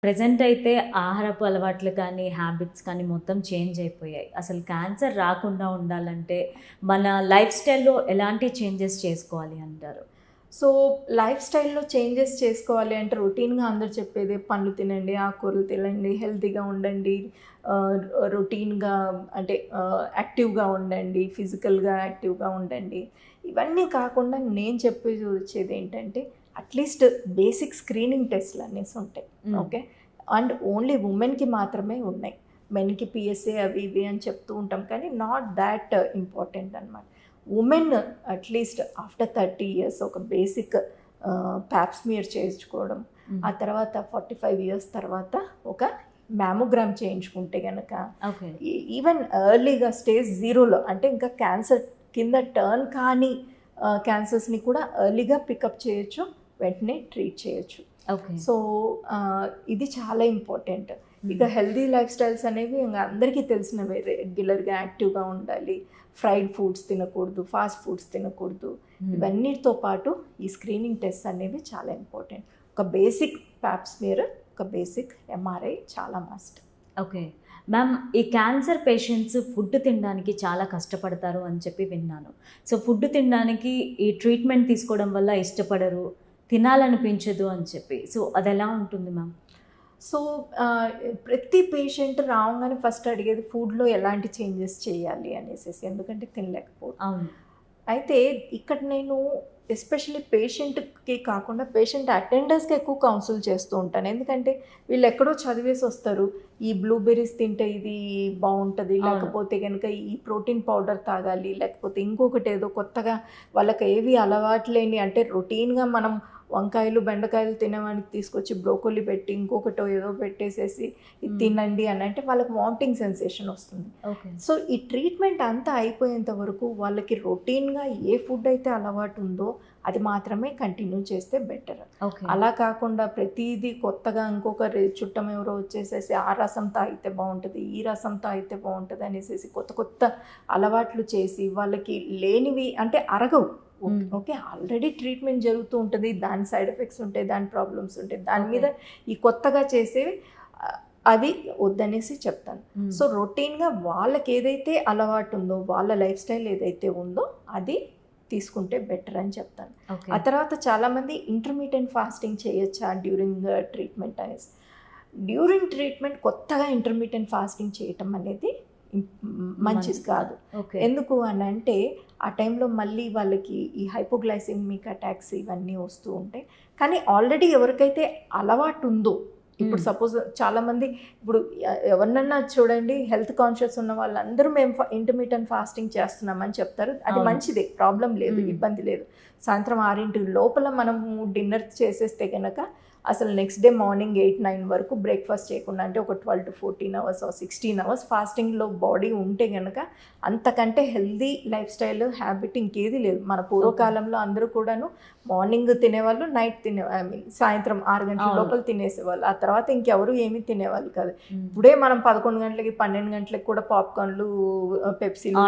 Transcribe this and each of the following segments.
Present అయితే ఆహారపు అలవాట్లు కానీ, హ్యాబిట్స్ కానీ మొత్తం చేంజ్ అయిపోయాయి. అసలు క్యాన్సర్ రాకుండా ఉండాలంటే మన లైఫ్ స్టైల్‌లో ఎలాంటి చేంజెస్ చేసుకోవాలి అంటారు? సో, లైఫ్ స్టైల్‌లో చేంజెస్ చేసుకోవాలి అంటే రొటీన్‌గా అందరూ చెప్పేదే పండ్లు తినండి, ఆకుకూరలు తినండి, హెల్తీగా ఉండండి, రొటీన్‌గా అంటే యాక్టివ్‌గా ఉండండి, ఫిజికల్‌గా యాక్టివ్‌గా ఉండండి. ఇవన్నీ కాకుండా నేను చెప్పేది వచ్చేదేంటంటే అట్‌లీస్ట్ బేసిక్ స్క్రీనింగ్ టెస్ట్‌లు అనేసి ఉంటాయి. ఓకే. అండ్ ఓన్లీ వుమెన్‌కి మాత్రమే ఉన్నాయి. మెన్‌కి పిఎస్ఏ అవి ఇవి అని చెప్తూ ఉంటాం కానీ నాట్ థాట్ ఇంపార్టెంట్ అనమాట. వుమెన్ అట్‌లీస్ట్ ఆఫ్టర్ 30 ఇయర్స్ ఒక బేసిక్ పాప్ స్మియర్ చేయించుకోవడం. ఆ తర్వాత 45 ఇయర్స్ తర్వాత ఒక మ్యామోగ్రామ్ చేయించుకుంటే గనక ఈవెన్ ఎర్లీగా స్టేజ్ 0లో అంటే ఇంకా క్యాన్సర్ కింద టర్న్ కాని క్యాన్సర్స్ని కూడా ఎర్లీగా పికప్ చేయొచ్చు, వెంటనే ట్రీట్ చేయొచ్చు. సో ఇది చాలా ఇంపార్టెంట్. ఇక హెల్దీ లైఫ్ స్టైల్స్ అనేవి ఇంకా అందరికీ తెలిసినవే. రెగ్యులర్గా యాక్టివ్గా ఉండాలి, ఫ్రైడ్ ఫుడ్స్ తినకూడదు, ఫాస్ట్ ఫుడ్స్ తినకూడదు. ఇవన్నిటితో పాటు ఈ స్క్రీనింగ్ టెస్ట్ అనేవి చాలా ఇంపార్టెంట్. ఒక బేసిక్ పాప్ స్మియర్, ఒక బేసిక్ ఎంఆర్ఐ చాలా మస్ట్. ఓకే మ్యామ్, ఈ క్యాన్సర్ పేషెంట్స్ ఫుడ్ తినడానికి చాలా కష్టపడతారు అని చెప్పి విన్నాను. సో ఫుడ్ తినడానికి ఈ ట్రీట్మెంట్ తీసుకోవడం వల్ల ఇష్టపడరు, తినాలనిపించదు అని చెప్పి. సో అది ఎలా ఉంటుంది మ్యామ్? సో ప్రతి పేషెంట్ రాగానే ఫస్ట్ అడిగేది ఫుడ్లో ఎలాంటి చేంజెస్ చేయాలి అనేసి, ఎందుకంటే తినలేకపోతే. అవును. అయితే ఇక్కడ నేను ఎస్పెషల్లీ పేషెంట్కి కాకుండా పేషెంట్ అటెండర్స్కి ఎక్కువ కౌన్సిల్ చేస్తూ ఉంటాను. ఎందుకంటే వీళ్ళు ఎక్కడో చదివేసి వస్తారు, ఈ బ్లూబెర్రీస్ తింటే ఇది బాగుంటుంది, లేకపోతే కనుక ఈ ప్రోటీన్ పౌడర్ తాగాలి, లేకపోతే ఇంకొకటి ఏదో కొత్తగా వాళ్ళకి ఏవి అలవాటు లేని అంటే రొటీన్గా మనం వంకాయలు బెండకాయలు తినేవానికి తీసుకొచ్చి బ్రోకోలీ పెట్టి ఇంకొకటో ఏదో పెట్టేసేసి ఇది తినండి అని అంటే వాళ్ళకి వామిటింగ్ సెన్సేషన్ వస్తుంది. సో ఈ ట్రీట్మెంట్ అంతా అయిపోయేంత వరకు వాళ్ళకి రొటీన్గా ఏ ఫుడ్ అయితే అలవాటు ఉందో అది మాత్రమే కంటిన్యూ చేస్తే బెటర్. అలా కాకుండా ప్రతిదీ కొత్తగా ఇంకొక చుట్టం ఎవరో వచ్చేసేసి ఆ రసం తాగితే బాగుంటుంది, ఈ రసం తాగితే బాగుంటుంది అనేసి కొత్త కొత్త అలవాట్లు చేసి వాళ్ళకి లేనివి అంటే అరగవు. ఓకే, ఆల్రెడీ ట్రీట్మెంట్ జరుగుతూ ఉంటుంది, దాని సైడ్ ఎఫెక్ట్స్ ఉంటాయి, దాని ప్రాబ్లమ్స్ ఉంటాయి, దాని మీద ఈ కొత్తగా చేసేవి అది వద్దనేసి చెప్తాను. సో రొటీన్గా వాళ్ళకి ఏదైతే అలవాటు ఉందో, వాళ్ళ లైఫ్ స్టైల్ ఏదైతే ఉందో అది తీసుకుంటే బెటర్ అని చెప్తాను. ఆ తర్వాత చాలామంది ఇంటర్మీడియట్ ఫాస్టింగ్ చేయొచ్చా డ్యూరింగ్ ట్రీట్మెంట్ అనేసి. డ్యూరింగ్ ట్రీట్మెంట్ కొత్తగా ఇంటర్మీడియట్ ఫాస్టింగ్ చేయటం అనేది మంచిది కాదు. ఎందుకు అని అంటే ఆ టైంలో మళ్ళీ వాళ్ళకి ఈ హైపోగ్లైసెమిక్ అటాక్స్ ఇవన్నీ వస్తూ ఉంటాయి. కానీ ఆల్రెడీ ఎవరికైతే అలవాటు ఉందో, ఇప్పుడు సపోజ్ చాలామంది ఇప్పుడు ఎవరినన్నా చూడండి, హెల్త్ కాన్షియస్ ఉన్న వాళ్ళందరూ మేము ఇంటర్మీడియట్ ఫాస్టింగ్ చేస్తున్నామని చెప్తారు. అది మంచిదే, ప్రాబ్లం లేదు, ఇబ్బంది లేదు. సాయంత్రం 6 లోపల మనము డిన్నర్ చేసేస్తే కనుక అసలు నెక్స్ట్ డే మార్నింగ్ 8-9 వరకు బ్రేక్ఫాస్ట్ చేయకుండా అంటే ఒక 12 to 14 hours or 16 hours ఫాస్టింగ్లో body ఉంటే కనుక అంతకంటే హెల్దీ లైఫ్ స్టైల్ హ్యాబిట్ ఇంకేది లేదు. మన పూర్వకాలంలో అందరూ కూడాను మార్నింగ్ తినేవాళ్ళు, నైట్ సాయంత్రం 6 గంటల లోపల తినేసేవాళ్ళు. ఆ తర్వాత ఇంకెవరు ఏమీ తినేవాళ్ళు కాదు. ఇప్పుడే మనం 11 గంటలకి 12 గంటలకి కూడా పాప్కార్న్లు, పెప్సీలు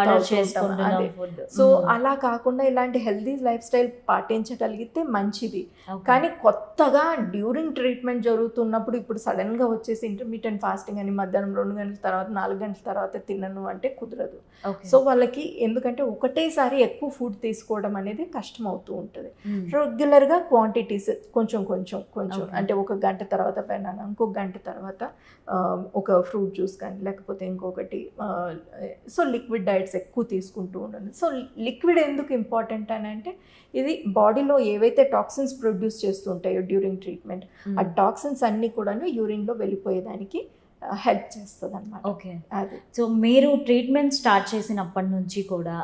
అదే. సో అలా కాకుండా ఇలాంటి హెల్దీ లైఫ్ స్టైల్ పాటించగలిగితే మంచిది. కానీ కొత్తగా డ్యూరింగ్ ట్రీట్మెంట్ జరుగుతున్నప్పుడు ఇప్పుడు సడన్గా వచ్చేసి ఇంటర్మీడియట్ ఫాస్టింగ్ అని మధ్యాహ్నం 2 గంటల తర్వాత 4 గంటల తర్వాత తినను అంటే కుదరదు. సో వాళ్ళకి ఎందుకంటే ఒకటేసారి ఎక్కువ ఫుడ్ తీసుకోవడం అనేది కష్టం అవుతూ ఉంటుంది. రెగ్యులర్గా క్వాంటిటీస్ కొంచెం అంటే 1 గంట తర్వాత బనానా, ఇంకొక గంట తర్వాత ఒక ఫ్రూట్ జ్యూస్ కానీ లేకపోతే ఇంకొకటి. సో లిక్విడ్ డైట్స్ ఎక్కువ తీసుకుంటూ ఉండండి. సో లిక్విడ్ ఎందుకు ఇంపార్టెంట్ అని అంటే ఇది బాడీలో ఏవైతే టాక్సిన్స్ ప్రొడ్యూస్ చేస్తుంటాయో డ్యూరింగ్ ట్రీట్మెంట్, ఆ టాక్సిన్స్ అన్నీ కూడాను యూరిన్లో వెళ్ళిపోయేదానికి హెల్ప్ చేస్తుంది అన్నమాట. ఓకే, సో మీరు ట్రీట్మెంట్ స్టార్ట్ చేసినప్పటి నుంచి కూడా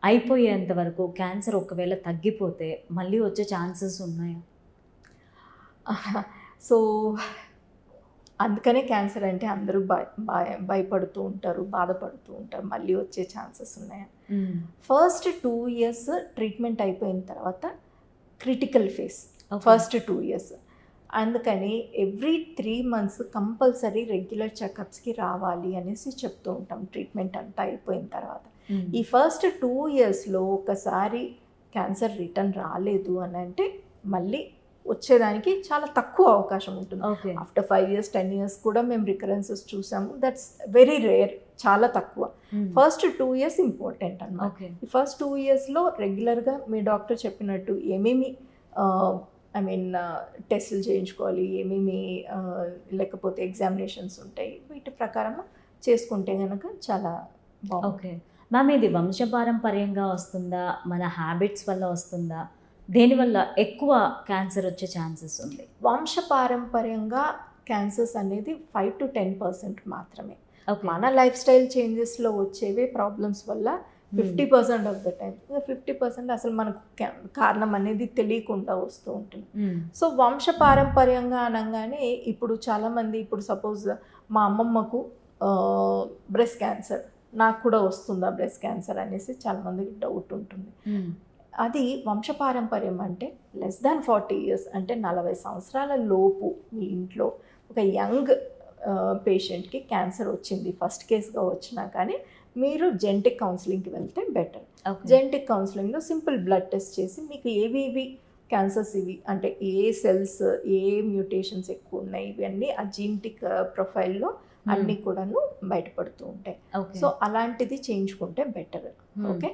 అయిపోయేంత వరకు క్యాన్సర్ ఒకవేళ తగ్గిపోతే మళ్ళీ వచ్చే ఛాన్సెస్ ఉన్నాయా? సో అందుకనే క్యాన్సర్ అంటే అందరూ భయపడుతూ ఉంటారు, బాధపడుతూ ఉంటారు, మళ్ళీ వచ్చే ఛాన్సెస్ ఉన్నాయా. ఫస్ట్ 2 years ట్రీట్మెంట్ అయిపోయిన తర్వాత క్రిటికల్ ఫేస్, ఫస్ట్ 2 years. అందుకని ఎవ్రీ 3 months కంపల్సరీ రెగ్యులర్ చెకప్స్కి రావాలి అనేసి చెప్తూ ఉంటాం ట్రీట్మెంట్ అంతా అయిపోయిన తర్వాత. ఈ ఫస్ట్ 2 yearsలో ఒకసారి క్యాన్సర్ రిటర్న్ రాలేదు అని అంటే మళ్ళీ వచ్చేదానికి చాలా తక్కువ అవకాశం ఉంటుంది. ఓకే. ఆఫ్టర్ 5 years 10 years కూడా మేము రికరెన్సెస్ చూసాము. దట్స్ వెరీ రేర్, చాలా తక్కువ. ఫస్ట్ 2 years ఇంపార్టెంట్ అన్నమాట. ఓకే. ఈ ఫస్ట్ 2 yearsలో రెగ్యులర్గా మీ డాక్టర్ చెప్పినట్టు ఏమేమి టెస్టులు చేయించుకోవాలి, ఏమేమి లేకపోతే ఎగ్జామినేషన్స్ ఉంటాయి, వీటి ప్రకారం చేసుకుంటే కనుక చాలా బాగుంది. ఓకే మ్యామ్, ఇది వంశపారంపర్యంగా వస్తుందా, మన హ్యాబిట్స్ వల్ల వస్తుందా, దేనివల్ల ఎక్కువ క్యాన్సర్ వచ్చే ఛాన్సెస్ ఉంది? వంశపారంపర్యంగా క్యాన్సర్స్ అనేది 5 to 10% మాత్రమే. ఓకే. మన లైఫ్ స్టైల్ చేంజెస్లో వచ్చేవే ప్రాబ్లమ్స్ వల్ల 50% ఆఫ్ ద టైం, 50% అసలు మనకు కారణం అనేది తెలియకుండా వస్తూ ఉంటుంది. సో వంశపారంపర్యంగా అనగానే ఇప్పుడు చాలామంది, ఇప్పుడు సపోజ్ మా అమ్మమ్మకు బ్రెస్ట్ క్యాన్సర్, నాకు కూడా వస్తుందా బ్రెస్ట్ క్యాన్సర్ అనేసి చాలామందికి డౌట్ ఉంటుంది. అది వంశపారంపర్యం అంటే లెస్ దాన్ 40 years, అంటే 40 సంవత్సరాల లోపు మీ ఇంట్లో ఒక యంగ్ పేషెంట్కి క్యాన్సర్ వచ్చింది, ఫస్ట్ కేస్గా వచ్చినా కానీ మీరు జెనెటిక్ కౌన్సిలింగ్కి వెళ్తే బెటర్. జెనెటిక్ కౌన్సిలింగ్లో సింపుల్ బ్లడ్ టెస్ట్ చేసి మీకు ఏవి క్యాన్సర్స్ ఇవి అంటే ఏ సెల్స్, ఏ మ్యూటేషన్స్ ఎక్కువ ఉన్నాయి, ఇవన్నీ ఆ జీనెటిక్ ప్రొఫైల్లో అన్నీ కూడాను బయటపడుతూ ఉంటాయి. సో అలాంటిది చేయించుకుంటే బెటర్. ఓకే.